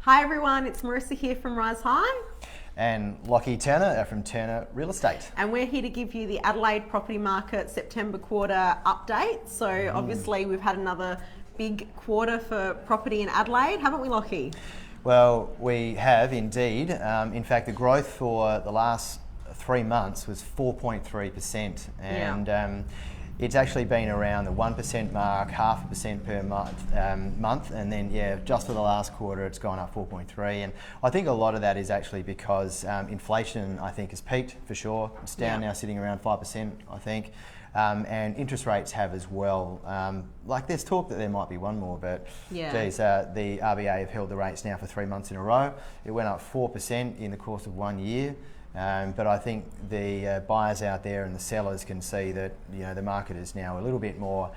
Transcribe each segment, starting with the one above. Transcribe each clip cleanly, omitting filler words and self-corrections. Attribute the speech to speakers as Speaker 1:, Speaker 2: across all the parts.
Speaker 1: Hi everyone, it's Marissa here from Rise High.
Speaker 2: And Lachlan Turner from Turner Real Estate.
Speaker 1: And we're here to give you the Adelaide Property Market September quarter update. So obviously we've had another big quarter for property in Adelaide, haven't we, Lachie?
Speaker 2: Well, we have indeed. In fact, the growth for the last 3 months was 4.3%. And it's actually been around the 1% mark, 0.5% per month, and then just for the last quarter it's gone up 4.3. And I think a lot of that is actually because inflation, I think, has peaked for sure. It's down now, sitting around 5%, I think, and interest rates have as well. Like there's talk that there might be one more, but geez, the RBA have held the rates now for 3 months in a row. It went up 4% in the course of 1 year. But I think the buyers out there and the sellers can see that the market is now a little bit more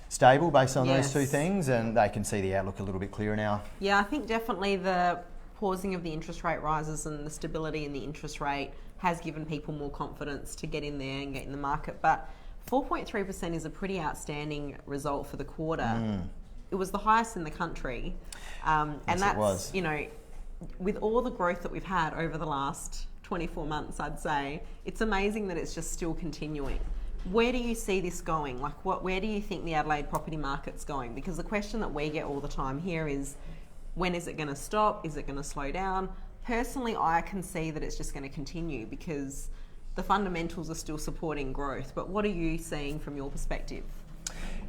Speaker 2: stable based on those two things, and they can see the outlook a little bit clearer now. Yeah,
Speaker 1: I think definitely the pausing of the interest rate rises and the stability in the interest rate has given people more confidence to get in there and get in the market. But 4.3% is a pretty outstanding result for the quarter. It was the highest in the country, and that's with all the growth that we've had over the last 24 months, I'd say, it's amazing that it's just still continuing. Where do you see this going? Like, where do you think the Adelaide property market's going? Because the question that we get all the time here is, when is it going to stop? Is it going to slow down? Personally, I can see that it's just going to continue because the fundamentals are still supporting growth. But what are you seeing from your perspective?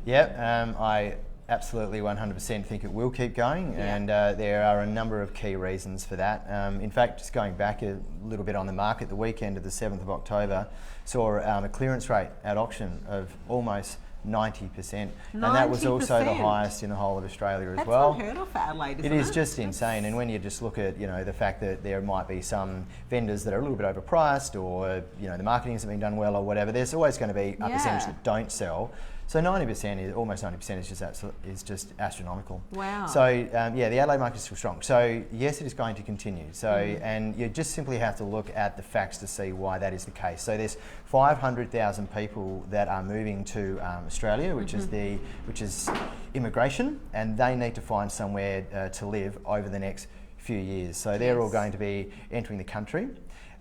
Speaker 2: I absolutely 100% think it will keep going, and there are a number of key reasons for that. In fact, just going back a little bit on the market, the weekend of the 7th of October saw a clearance rate at auction of almost 90%. And that was also the highest in the whole of Australia as well.
Speaker 1: That's unheard of for Adelaide, isn't it?
Speaker 2: It is just insane. And when you just look at the fact that there might be some vendors that are a little bit overpriced, or the marketing hasn't been done well or whatever, there's always going to be a percentage that don't sell. So 90% almost 90% is just astronomical.
Speaker 1: Wow.
Speaker 2: So the Adelaide market is still strong. So yes, it is going to continue. So and you just simply have to look at the facts to see why that is the case. So there's 500,000 people that are moving to Australia, which is immigration, and they need to find somewhere to live over the next few years. So they're all going to be entering the country.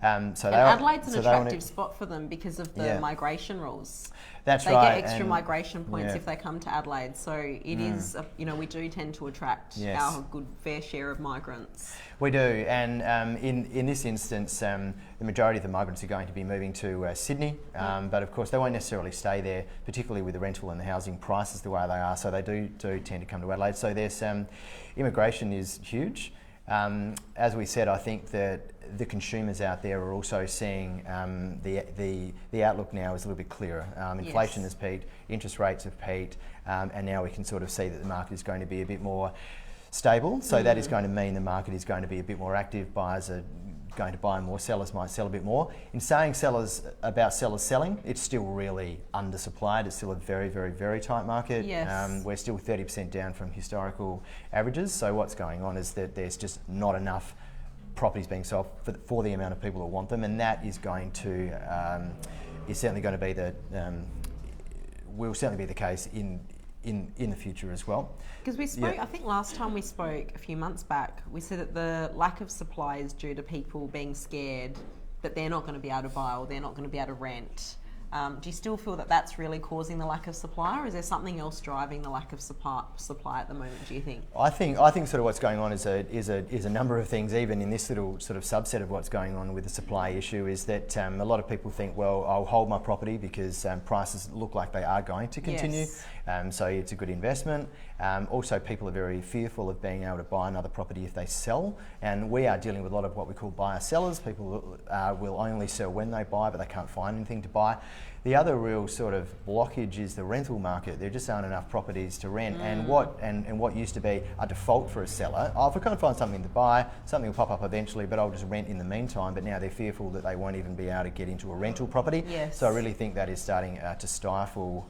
Speaker 1: Adelaide's an attractive spot for them because of the migration rules.
Speaker 2: That's
Speaker 1: right. They get extra migration points if they come to Adelaide. So it is, we do tend to attract our good fair share of migrants.
Speaker 2: We do, and in this instance, the majority of the migrants are going to be moving to Sydney, but of course they won't necessarily stay there, particularly with the rental and the housing prices the way they are. So they do tend to come to Adelaide. So there's immigration is huge. As we said, I think that the consumers out there are also seeing the outlook now is a little bit clearer. Inflation has peaked, interest rates have peaked, and now we can sort of see that the market is going to be a bit more stable. So that is going to mean the market is going to be a bit more active. Buyers are going to buy more, sellers might sell a bit more. In saying sellers selling, it's still really undersupplied. It's still a very, very, very tight market. We're still 30% down from historical averages. So what's going on is that there's just not enough properties being sold for the amount of people that want them, and that is going to is certainly going to be will certainly be the case in the future as well.
Speaker 1: Because we spoke, I think last time we spoke a few months back, we said that the lack of supply is due to people being scared that they're not going to be able to buy or they're not going to be able to rent. Do you still feel that that's really causing the lack of supply, or is there something else driving the lack of supply at the moment, do you think?
Speaker 2: I think sort of what's going on is a number of things. Even in this little sort of subset of what's going on with the supply issue is that a lot of people think, well, I'll hold my property because prices look like they are going to continue. So it's a good investment. Also, people are very fearful of being able to buy another property if they sell, and we are dealing with a lot of what we call buyer sellers. People will only sell when they buy, but they can't find anything to buy. The other real sort of blockage is the rental market. There just aren't enough properties to rent, and what used to be a default for a seller, if I can't find something to buy, something will pop up eventually, but I'll just rent in the meantime. But now they're fearful that they won't even be able to get into a rental property. So I really think that is starting to stifle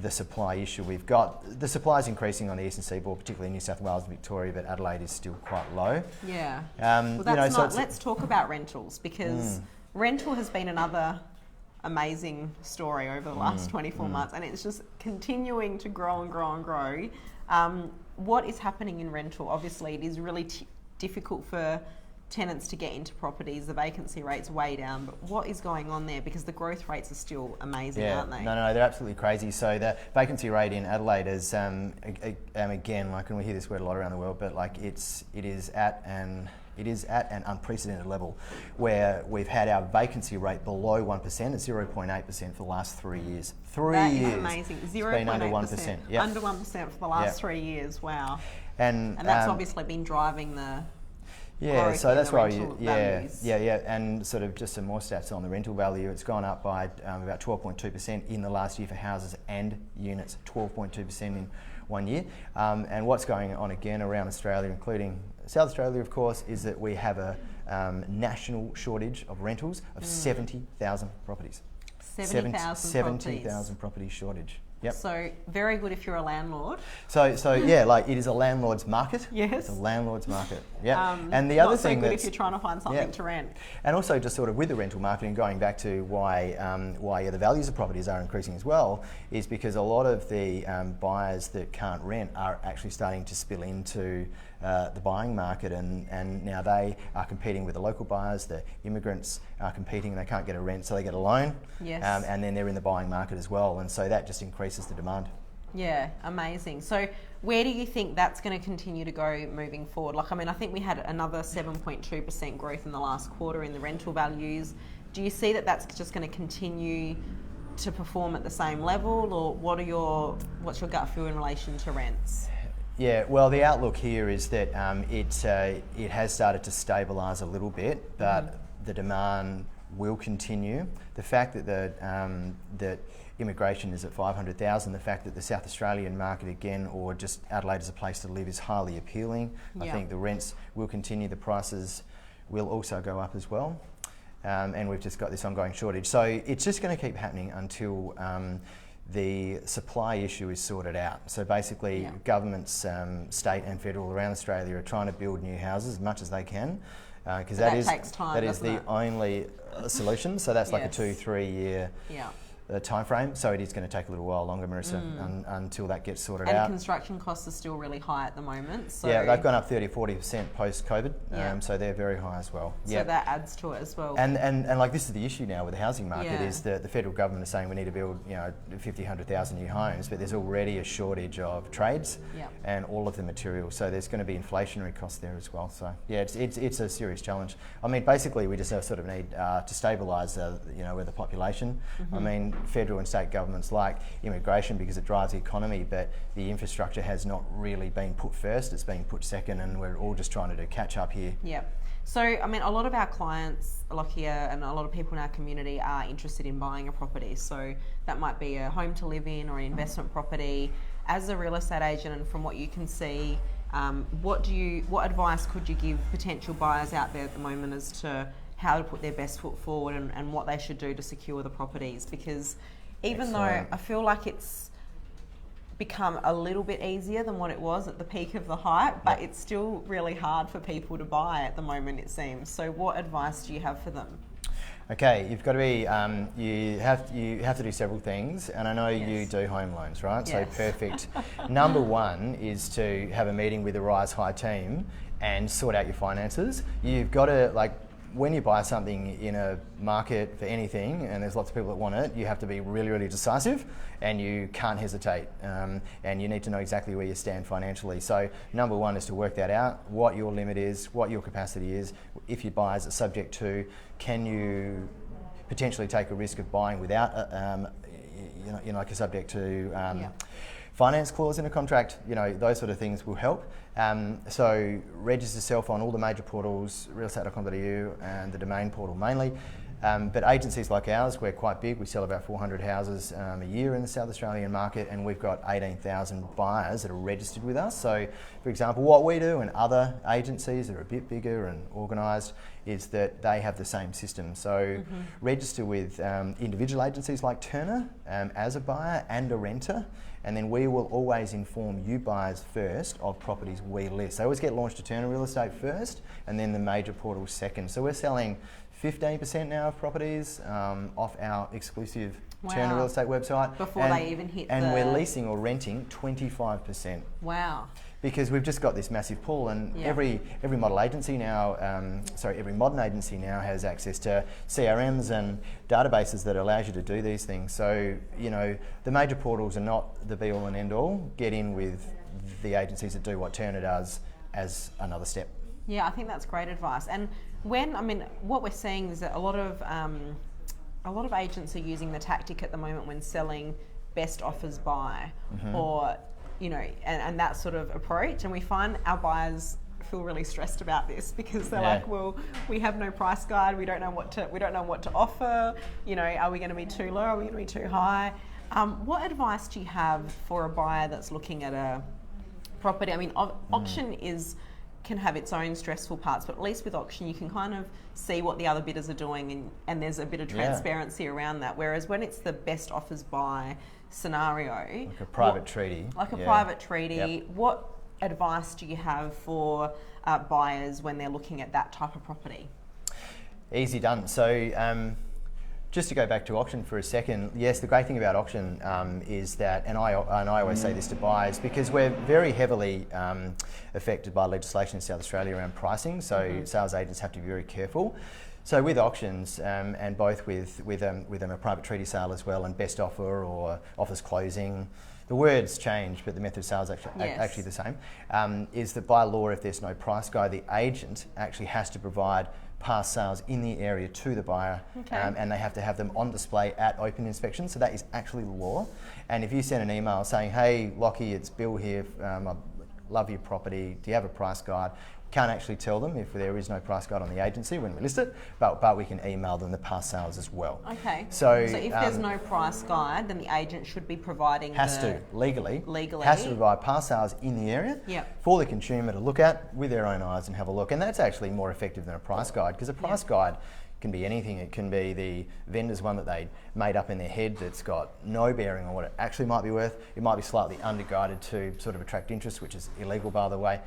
Speaker 2: the supply issue we've got. The supply is increasing on the eastern seaboard, particularly in New South Wales and Victoria, but Adelaide is still quite low.
Speaker 1: Let's talk about rentals, because rental has been another amazing story over the last 24 months, and it's just continuing to grow and grow and grow. What is happening in rental? Obviously, it is really difficult for tenants to get into properties. The vacancy rate's way down, but what is going on there? Because the growth rates are still amazing, aren't they?
Speaker 2: No, they're absolutely crazy. So the vacancy rate in Adelaide is, again, like, and we hear this word a lot around the world, but like it is at an unprecedented level, where we've had our vacancy rate below 1% at 0.8% for the last 3 years.
Speaker 1: That is amazing. 0.8%.
Speaker 2: Under 1%. Yep.
Speaker 1: Under 1% for the last 3 years. Wow.
Speaker 2: And
Speaker 1: that's obviously been driving the
Speaker 2: so that's why
Speaker 1: values.
Speaker 2: And sort of just some more stats on the rental value. It's gone up by about 12.2% in the last year for houses and units, 12.2% in 1 year. And what's going on again around Australia, including South Australia, of course, is that we have a national shortage of rentals of 70,000 properties. 70,000 properties shortage. Yep.
Speaker 1: So very good if you're a landlord.
Speaker 2: So like it is a landlord's market.
Speaker 1: Yes.
Speaker 2: It's a landlord's market. Yeah. And the other thing
Speaker 1: not so good if you're trying to find something to rent.
Speaker 2: And also just sort of with the rental market and going back to why the values of properties are increasing as well, is because a lot of the buyers that can't rent are actually starting to spill into the buying market, and now they are competing with the local buyers. The immigrants are competing and they can't get a rent, so they get a loan.
Speaker 1: Yes.
Speaker 2: And then they're in the buying market as well, and so that just increases the demand.
Speaker 1: Yeah, amazing. So where do you think that's going to continue to go moving forward? Like, I mean, I think we had another 7.2% growth in the last quarter in the rental values. Do you see that that's just going to continue to perform at the same level, or what's your gut feel in relation to rents?
Speaker 2: Yeah, well, the outlook here is that it has started to stabilise a little bit, but the demand will continue. The fact that that immigration is at 500,000, the fact that the South Australian market again, or just Adelaide as a place to live, is highly appealing. I think the rents will continue, the prices will also go up as well. And we've just got this ongoing shortage. So it's just going to keep happening until the supply issue is sorted out. So basically governments, state and federal around Australia, are trying to build new houses as much as they can, because that
Speaker 1: takes time,
Speaker 2: that is the only solution. So that's like a 2-3 year time frame. So it is going to take a little while longer, Marissa, until that gets sorted out.
Speaker 1: And construction costs are still really high at the moment. So
Speaker 2: yeah, they've gone up 30-40% post-COVID, so they're very high as well.
Speaker 1: So that adds to it as well.
Speaker 2: And like, this is the issue now with the housing market, is that the federal government is saying we need to build 50, 100,000 new homes, but there's already a shortage of trades and all of the materials. So there's going to be inflationary costs there as well. So yeah, it's a serious challenge. I mean, basically we just sort of need to stabilise with the population. I mean, federal and state governments like immigration because it drives the economy, but the infrastructure has not really been put first. It's been put second, and we're all just trying to do catch up here.
Speaker 1: Yeah. So, I mean, a lot of our clients, like here, and a lot of people in our community are interested in buying a property. So that might be a home to live in or an investment property. As a real estate agent, and from what you can see, what advice could you give potential buyers out there at the moment as to how to put their best foot forward and what they should do to secure the properties? Because even though I feel like it's become a little bit easier than what it was at the peak of the hype, but it's still really hard for people to buy at the moment, it seems. So what advice do you have for them?
Speaker 2: Okay, you've got to be, you have to do several things, and I know you do home loans, right?
Speaker 1: Yes.
Speaker 2: So perfect. Number one is to have a meeting with the Rise High team and sort out your finances. You've got to, like, when you buy something in a market for anything, and there's lots of people that want it, you have to be really, really decisive, and you can't hesitate, and you need to know exactly where you stand financially. So number one is to work that out, what your limit is, what your capacity is. If you buy as a subject to, can you potentially take a risk of buying without, like a subject to finance clause in a contract, those sort of things will help. So register yourself on all the major portals, realestate.com.au and the Domain portal mainly. But agencies like ours, we're quite big. We sell about 400 houses a year in the South Australian market, and we've got 18,000 buyers that are registered with us. So, for example, what we do and other agencies that are a bit bigger and organised is that they have the same system. So register with individual agencies like Turner as a buyer and a renter, and then we will always inform you buyers first of properties we list. They always get launched to Turner Real Estate first, and then the major portals second. So we're selling 15% now of properties off our exclusive Turner Real Estate website.
Speaker 1: Before they even hit
Speaker 2: And we're leasing or renting 25%.
Speaker 1: Wow.
Speaker 2: because we've just got this massive pool, and
Speaker 1: Yeah.
Speaker 2: every model agency now, every modern agency now has access to CRMs and databases that allows you to do these things. So, you know, the major portals are not the be-all and end-all. Get in with the agencies that do what Turner does as another step.
Speaker 1: Yeah, I think that's great advice. And what we're seeing is that a lot of agents are using the tactic at the moment when selling best offers buy, or, you know, and that sort of approach. And we find our buyers feel really stressed about this because they're like, well, we have no price guide, we don't know what to offer. You know, are we going to be too low? Are we going to be too high? What advice do you have for a buyer that's looking at a property? I mean, auction can have its own stressful parts, but at least with auction you can kind of see what the other bidders are doing, and there's a bit of transparency around that. Whereas when it's the best offers buy scenario,
Speaker 2: like a private treaty,
Speaker 1: what advice do you have for buyers when they're looking at that type of property?
Speaker 2: Easy done. So just to go back to auction for a second, yes, the great thing about auction is that, and I always say this to buyers, because we're very heavily affected by legislation in South Australia around pricing, so sales agents have to be very careful. So with auctions, and both with a private treaty sale as well, and best offer or offers closing, the words change, but the method of sale is actually the same, is that by law, if there's no price guide, the agent actually has to provide past sales in the area to the buyer, and they have to have them on display at open inspection. So that is actually law. And if you send an email saying, hey Lachie, it's Bill here, I love your property, do you have a price guide? Can't actually tell them if there is no price guide on the agency when we list it, but we can email them the past sales as well.
Speaker 1: Okay.
Speaker 2: So
Speaker 1: if there's no price guide, then the agent should be providing
Speaker 2: legally
Speaker 1: has
Speaker 2: to provide past sales in the area for the consumer to look at with their own eyes and have a look. And that's actually more effective than a price guide, because a price guide can be anything. It can be the vendor's one that they made up in their head that's got no bearing on what it actually might be worth. It might be slightly underguided to sort of attract interest, which is illegal, by the way.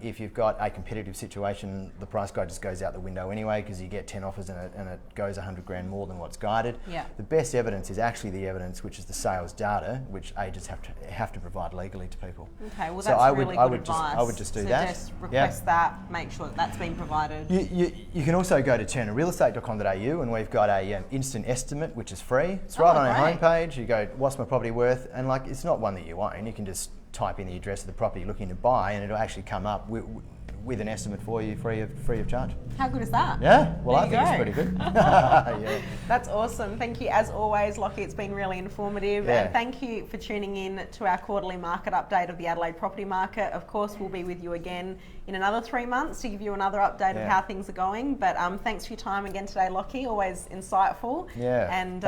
Speaker 2: If you've got a competitive situation, the price guide just goes out the window anyway, because you get 10 offers and it goes 100 grand more than what's guided. The best evidence is actually the evidence, which is the sales data, which agents have to provide legally to people.
Speaker 1: Okay, well,
Speaker 2: so
Speaker 1: that's really good advice.
Speaker 2: I would just do that.
Speaker 1: Just request that, make sure that's been provided.
Speaker 2: You can also go to turnerrealestate.com.au, and we've got a instant estimate, which is free. It's right on our homepage. You go, what's my property worth? And like, it's not one that you own. You can just type in the address of the property you're looking to buy, and it'll actually come up with an estimate for you, free of charge.
Speaker 1: How good is that?
Speaker 2: Yeah, well, I think it's pretty good.
Speaker 1: That's awesome. Thank you, as always, Lachie. It's been really informative. And thank you for tuning in to our quarterly market update of the Adelaide Property Market. Of course, we'll be with you again in another 3 months to give you another update of how things are going. But thanks for your time again today, Lachie. Always insightful. And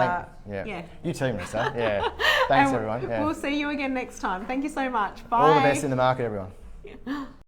Speaker 2: you too, Marissa. Thanks, everyone.
Speaker 1: We'll see you again next time. Thank you so much. Bye.
Speaker 2: All the best in the market, everyone.